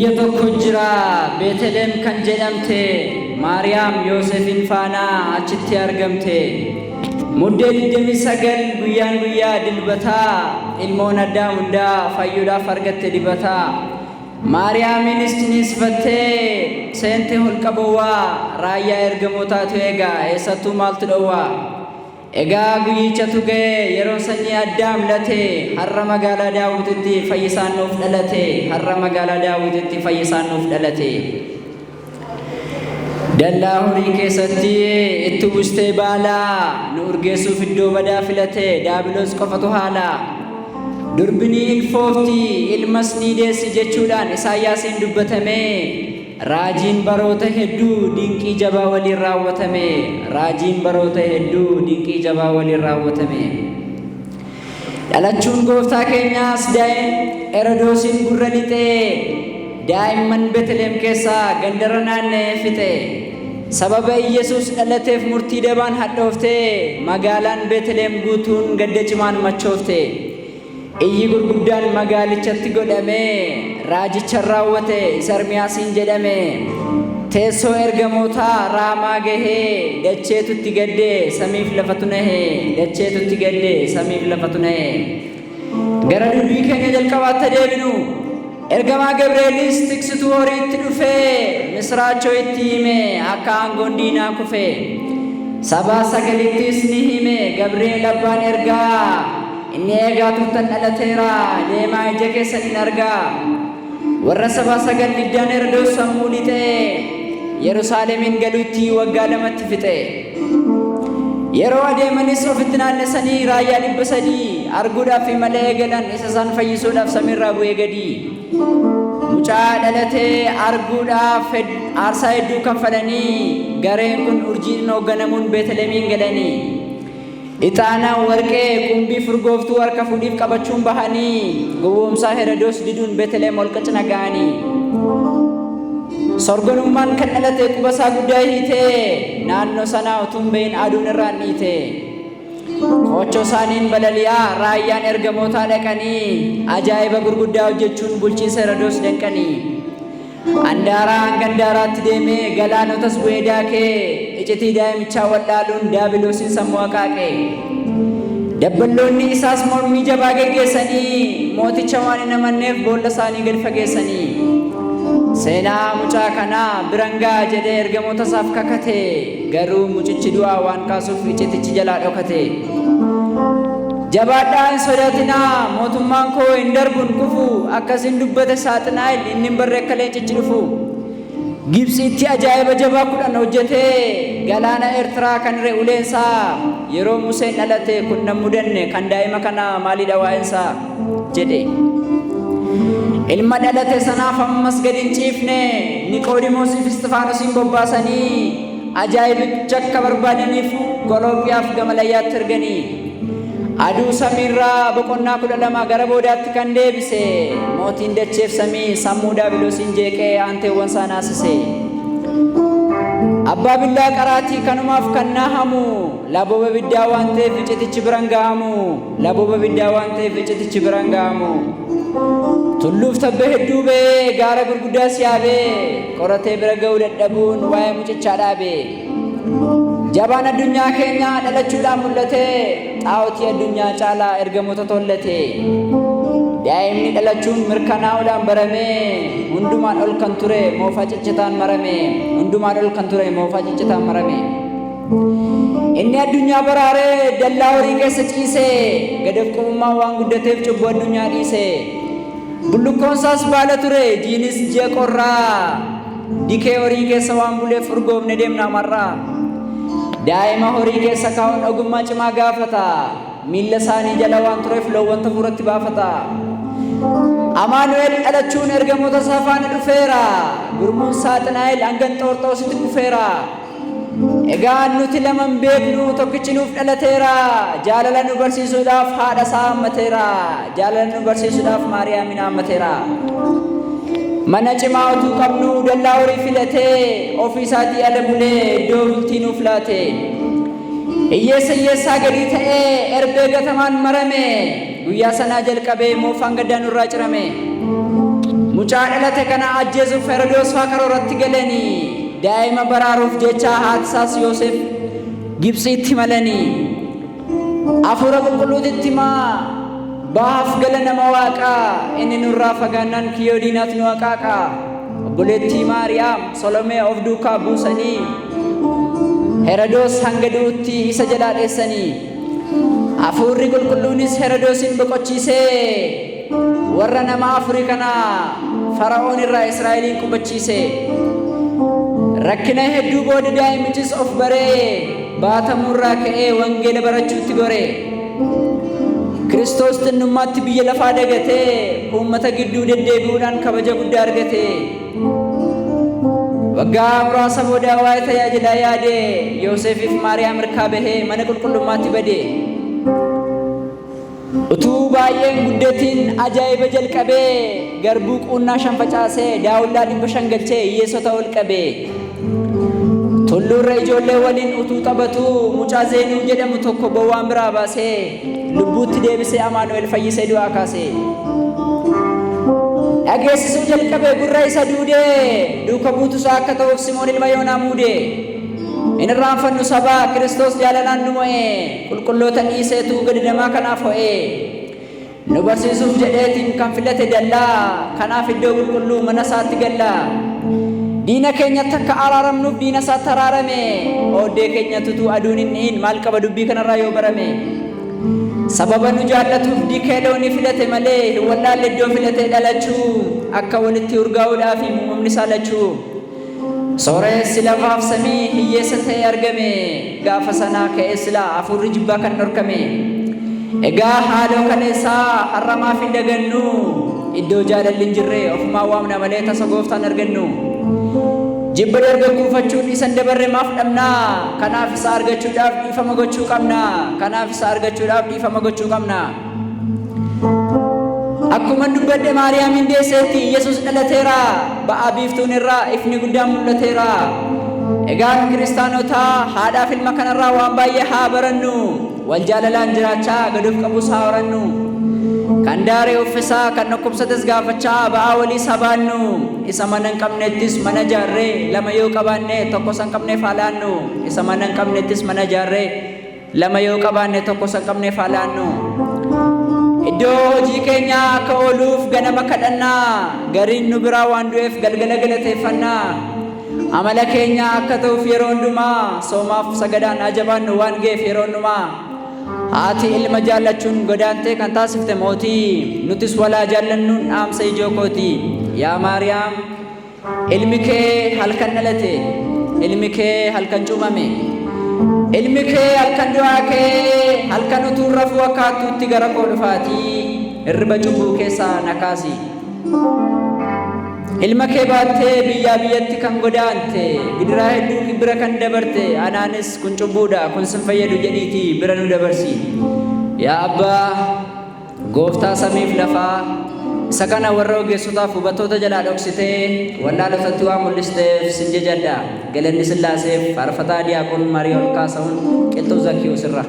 Yetoo kujira Beetlehem kan jedhamte Maariyaam Yoosefin faana achitti argamte. Muddee 29 guyyaa dilbataa ilmoon addaa hundaa fayyuudhaaf argatte dibataa. Maariyaamis tinisfattee seente holqa bowwaa raayyaa ergamootaatu eegaa eessattuu maaltu dhowwaa. Egaa guyyichatu ga'e yeroo sanyii Addaam late har'a magaalaa Daawititti fayyisaan nuuf dhalate. Har'a magaalaa Daawititti fayyisaan nuuf dhalate. Dallaa horii keessatti itti buustee baalaa nu urgeessuuf iddoo badaa filate daabiloos qofatu haala. Durbini ilfoofti ilmas ni deessi jechuudhaan Isaayyaasiin dubbatame. Raajiin baroota hedduu dinqii jabaa waliin raawwatame. Raajiin baroota hedduu dinqii jabaa waliin raawwatame. Dhalachuun gooftaa keenyaas daa'im Heroodosiin gurra lixee daa'imman Beetlehem keessaa gandara naanna'ee fixe. Sababa Yesuus dhalateef murtii dabaan hadhooftee magaalaan Beetlehem guutuun gadda cimaan machoofte. Iyyi gurguddaan magaalichatti godhame raajicha raawwate Ermiyaasiin jedhame. Teessoo ergamootaa Raamaa gahee dacheetutti gadde samiif lafatu nahee. Dacheetutti gadde samiif lafatu nahee. Gara dubbii keenya jalqabaatti deebinu. Ergamaa Gabri'eelis tiksituu horiitti dhufee misraachoo itti hime akka aangoon diinaa kufe. Sabaa sagalittis ni hime Gabri'eel abbaan ergaa. Inni eegaa turtan dhalateera deemaa ija keessaniin argaa. Warra sabaa sagal diddaan Heroodis sammuu lixee Yerusaalemin galuutti waggaa lamatti fixe. Yeroo adeemanis ofitti naannessanii raayyaa 300 arguudhaaf malee eegalan isa isaan fayyisuudhaaf samiirraa bu'ee gadi. Mucaa dhalatee arguudhaaf aarsaa hedduu kaffalanii gareen kun urjiin hoogganamuun Beetlehemiin galanii. Ixaanaan warqee qumbii furgooftuu harka fuudhiif qabachuun bahanii gowwoomsaa Heroodis diduun Beetlehem holqa cina ga'anii. Sorgonummaan kan dhalate quba isaa guddaa hiitee naannoo sanaa utuu hin bahin aduun irraan dhiite. Qoochoo isaaniin balali'aa raayyaan ergamootaa dhaqanii ajaa'iba gurguddaa hojjechuun bulchiinsa Heroodis danqanii. Andaaraan gandaaraatti deemee galaanotas bu'ee daakee iccitii daa'imichaa wallaaluun daabiloosiin sammuu haqaaqee. Dabballoonni isaas mormii jabaa geggeessanii mooticha waan hin amanneef boolla isaanii gad fageessanii. Seenaa mucaa kanaa birangaa jedhee ergamoota isaaf kakate garuu mucichi du'aa waan kaasuuf iccitichi jalaa dhokate. Jabaadhaa hin sodaatinaa mootummaan koo hin darbu hin kufu akkasiin dubbate Saaxinaa'el inni hin barre akka leencichi dhufu. Gibsiitti ajaa'iba jabaa 10 hojjetee galaana Eertiraa kan re'uleensaa yeroo Museen dhalate kun nan mudanne kan daa'ima kana maalidha waa'insaa jedhe. Ilma dhalate sanaaf ammas gad hin ciifne Niqoodimoosiif Isxifaanosiin bobbaasanii ajaa'ibicha akka barbaadaniif Golooqiyaaf Gamalayyaatti erganii. Aduu samiirraa boqonnaa 12 gara boodaatti kan deebise mootiin dacheef samii sammuu daabiloosiin jeeqee aanteewwan isaa naasise. Abbaa billaa qaraatii kanumaaf kan naahamu labooba biddaa waan ta'eef iccitichi biran ga'amu. Labooba biddaa waan ta'eef iccitichi biran ga'amu. Tulluuf tabba hedduu ba'ee gaara gurguddaa siyaabee qoratee bira ga'uu dadhabuun waa'ee mucichaa dhaabe. Jabaan addunyaa keenya dhalachuudhaan mul'ate xaa'otii addunyaa caalaa ergamoota tollate. Daa'imni dhalachuun mirkanaa'uudhaan barame hundumaan ol kan ture moofaa ciccitaan marame. Hundumaan ol kan ture moofaa ciccitaan marame. Inni addunyaa baraaree dallaa horii keessa ciise gadaf qabummaa waan guddateef cubbuu addunyaa dhiise. Bullukoon isaas baala ture jiinis ji'a qorraa dikee horii keessa waan buleef urgoofne deemnaa marraa. Daa'ima horii keessa kaa'uun ogummaa cimaa gaafata. Miilla isaanii jala waan tureef loowwan tafuuratti baafata. Amaanu'eel dhalachuun ergamoota isaa faana dhufeera. Gurmuun Saaxinaa'el hangan Xoorxoositti dhufeera. Egaa nuti laman beeknu tokkichi nuuf dhalateera. Jaalala nu barsiisuudhaaf haadha isaa hammateera. Jaalala nu barsiisuudhaaf Maariyaamin hammateera. Mana cimaa utuu qabnu dallaa horii filatee ofii isaatii ala bulee iddoo bultii nuuf laate. Hiyyeessaa gadii ta'ee erbee gatamaan marame. Guyyaa sanaa jalqabee moofaan gaddaa nurraa cirame. Mucaa dhalate kana ajjeesuuf Herodoos faa karooratti galanii. Daa'ima baraaruuf jecha haati isaas Yoosef Gibxiitti malanii. Hafuura qulqulluutitti himaa bahaaf gala nama Waaqaa inni nurraa fagaannaan kiyyoo diinaatu nu haqaaqa. Obboleettii Maariyaam Solomee of duukaa buusanii Herodoos hanga du'utti isa jalaa dheessanii. Hafuurri qulqulluunis Herodoosin boqochiisee warra nama afurii kana Fara'oon irraa Israa'eliin qubachiise. Rakkina hedduu booda daa'imichis of baree baatamurraa ka'ee wangeela barachuutti gore. Kiristoos xinnummaatti biyya lafaa dagatee uummata gidduu deddeebi'uudhaan kabaja guddaa argate. Waggaa muraasa booda waa'ee tajaajilaa yaade Yoosefiif Maariyaam harkaa bahee mana qulqullummaatti bade. Utuu baay'een guddatiin ajaa'iba jalqabee garbuu quunnaa 5 facaasee daawullaa 500 galchee hiyyeessota ol qabee. Tulluurra ijoollee waliin utuu taphatu mucaa Zeenuu jedhamu tokko bowwaan biraa baasee lubbuutti deebisee Amaanu'eel fayyisee du'aa kaasee. Dhageessisuu jalqabee gurra isa duudee duuka buutusaa akka ta'uuf Simoon ilma Yoonaa muudee. Inni irraanfannu sabaa Kiristoos jaalalaan nu mo'ee qulqulloota dhiiseetu gadi namaa kanaaf ho'ee. Nu barsiisuuf jedheetiin kan filate dallaa kanaaf iddoo qulqulluu mana isaatti gallaa. Diina keenyatti akka araaramnuuf diina isaatti araarame. Ooddee keenyattutu aduun inni maal qaba dubbii kanarraa yoo barame. Sababa nu jaallatuuf dikee loonii filate malee hin wallaalle iddoo filatee dhalachuu akka walitti urgaa'uudhaaf uumamni saalachuu. Sooressi lafaaf samii hiyyeessa ta'ee argame. Gaafa sanaa ka'ee silaa hafuurri jibbaa kan dhorkame. Egaa haaloo kaleessaa har'amaaf hin dagannu. Iddoo jaalalli hin jirre ofumaa waamna malee tasa gooftaan argannu. Jibba darbe kuufachuun isan dabarre maaf dhabnaa. Kanaaf isa argachuudhaaf dhiifama gochuu qabna. Kanaaf isa argachuudhaaf dhiifama gochuu qabna. Akkuma dubbadhe Maariyaamin deesseetti Yesuus dhalateera. Ba'aa biiftuun irraa ifni guddaan mul'ateera. Egaan kiristaanotaa haadhaaf ilma kanarraa waan baay'ee haa barannu. Wal jaalalaan jiraachaa gaduuf qabus haa horannu. Kan daaree uffisaa kan dhukkubsates gaafachaa ba'aa walii sabaannu. Isa mana hin qabnettis mana jaarree lama yoo qabaanne tokko san qabneef haa laannu. Isa mana hin qabnettis mana jaarree lama yoo qabaanne tokko san qabneef haa laannu. Iddoo hojii keenya akka ooluuf ganama kadhannaa. Gariin nu biraa waan du'eef galgala galateeffannaa. Amala keenya akka ta'uuf yeroo hundumaa soomaaf sagadaan ajabaannu waan ga'eef yeroo hundumaa. Haati ilma jaallachuun godaantee kan taasifte mootii. Nutis walaa jaallannuun dhaamsa ijoo kooti. Yaa Maariyaam ilmi kee halkan dhalate. Ilmi kee halkan cuumame. Ilmi kee halkan du'aa kee halkan utuu rafuu akkaatuutti gara koo dhufaatii. Hirriba cubbuu keessaa na kaasi. Ilma kee baattee biyyaa biyyatti kan godaante. Gidiraa hedduu bira kan dabarte. Anaanis kun cubbuudha kun sin fayyadu jedhiitii bira nu dabarsi. Yaa Abbaa gooftaa samiif lafaa isa kana warra ogeessotaaf hubattoota jalaa dhoksitee wallaalotatti waan mul'isteef sin jajadha. Galanni Sillaaseef faarfataa Diyaaqoon Maariyoon Kaasahuun Qilxuu Zakkiyoos irra.